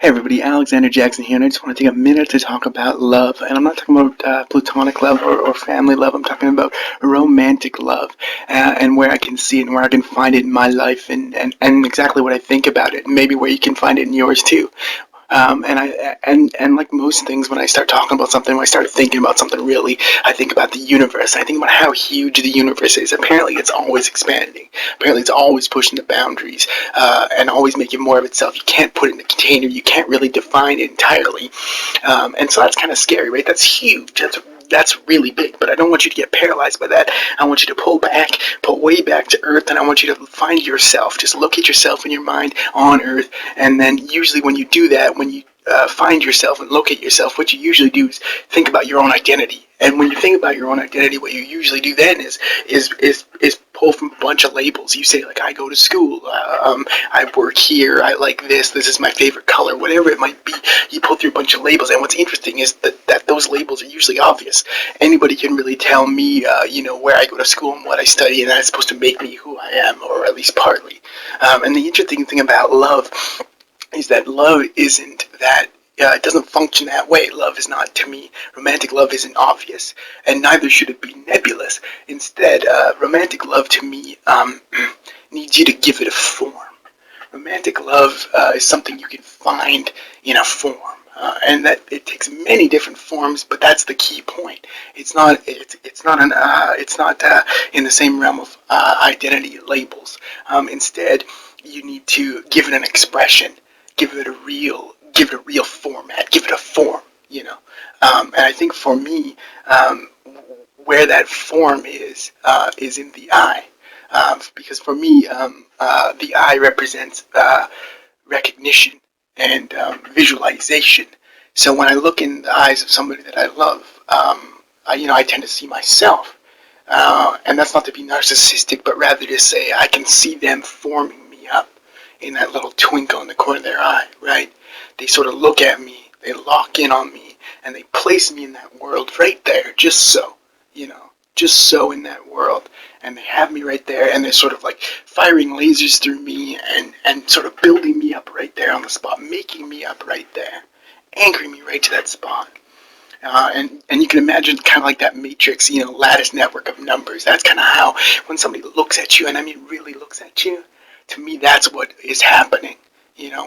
Hey everybody, Alexander Jackson here, and I just want to take a minute to talk about love. And I'm not talking about platonic love or family love. I'm talking about romantic love, and where I can see it and where I can find it in my life, and exactly what I think about it, and maybe where you can find it in yours too. And like most things, when I start talking about something, when I start thinking about something, really, I think about the universe. I think about how huge the universe is. Apparently, it's always expanding. Apparently, it's always pushing the boundaries and always making more of itself. You can't put it in a container. You can't really define it entirely. And so that's kind of scary, right? That's huge. That's really big, but I don't want you to get paralyzed by that. I want you to pull way back to earth, and I want you to find yourself. Just locate yourself in your mind on earth, and then usually when you do that, when you find yourself and locate yourself, what you usually do is think about your own identity. And when you think about your own identity, what you usually do then is pull from a bunch of labels. You say, like, I go to school, I work here, I like this is my favorite color, whatever it might be. You pull through a bunch of labels, and what's interesting is that those labels are usually obvious. Anybody can really tell me, where I go to school and what I study, and that's supposed to make me who I am, or at least partly. And the interesting thing about love is that love isn't that it doesn't function that way. Love is not, to me, romantic love isn't obvious, and neither should it be nebulous. Instead, romantic love to me needs you to give it a form. Romantic love is something you can find in a form. And that it takes many different forms, but that's the key point. It's not in the same realm of identity labels. Instead, you need to give it an expression, give it a real format, give it a form. And I think for me, where that form is in the eye, because for me, the eye represents recognition and visualization. So when I look in the eyes of somebody that I love, I tend to see myself. And that's not to be narcissistic, but rather to say I can see them forming me up in that little twinkle in the corner of their eye, right? They sort of look at me, they lock in on me, and they place me in that world right there, just so in that world. And they have me right there, and they're sort of like firing lasers through me and sort of building me up right there on the spot, making me up right there, anchoring me right to that spot. And you can imagine kind of like that matrix, lattice network of numbers. That's kind of how, when somebody looks at you, and I mean really looks at you, to me that's what is happening.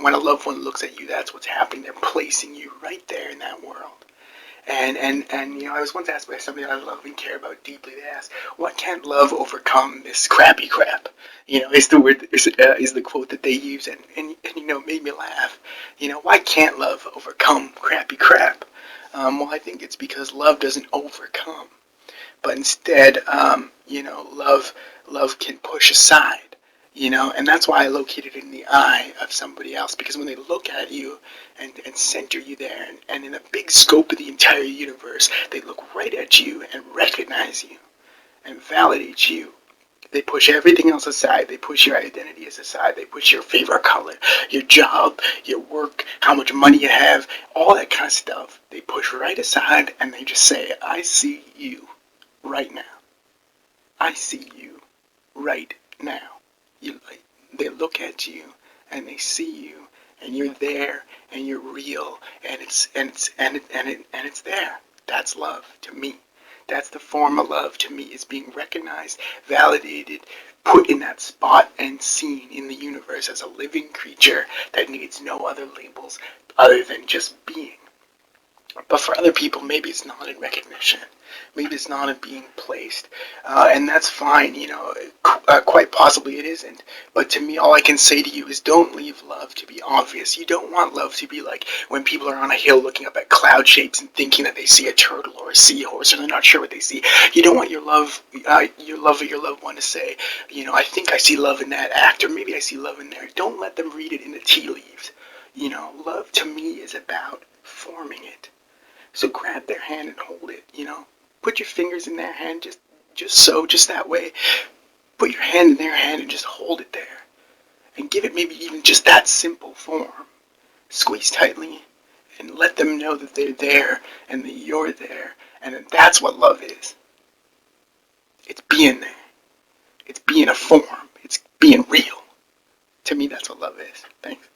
When a loved one looks at you, that's what's happening. They're placing you right there in that world. And I was once asked by somebody I love and care about deeply. They asked, "What can't love overcome this crappy crap?" Is the word is the quote that they use, and it made me laugh. Why can't love overcome crappy crap? Well, I think it's because love doesn't overcome, but instead, love can push aside. And that's why I located it in the eye of somebody else, because when they look at you and center you there, and in a big scope of the entire universe, they look right at you and recognize you and validate you. They push everything else aside. They push your identity aside. They push your favorite color, your job, your work, how much money you have, all that kind of stuff. They push right aside, and they just say, I see you right now. I see you right now. They look at you and they see you, and you're there, and you're real, and it's there. That's love to me. That's the form of love to me, is being recognized, validated, put in that spot, and seen in the universe as a living creature that needs no other labels other than just being. But for other people, maybe it's not in recognition. Maybe it's not in being placed. And that's fine, quite possibly it isn't. But to me, all I can say to you is don't leave love to be obvious. You don't want love to be like when people are on a hill looking up at cloud shapes and thinking that they see a turtle or a seahorse, or they're not sure what they see. You don't want your love or your loved one to say, I think I see love in that actor. Maybe I see love in there. Don't let them read it in the tea leaves. Love to me is about forming it. So grab their hand and hold it, Put your fingers in their hand, just that way. Put your hand in their hand and just hold it there. And give it maybe even just that simple form. Squeeze tightly and let them know that they're there and that you're there. And that that's what love is. It's being there. It's being a form. It's being real. To me, that's what love is. Thanks.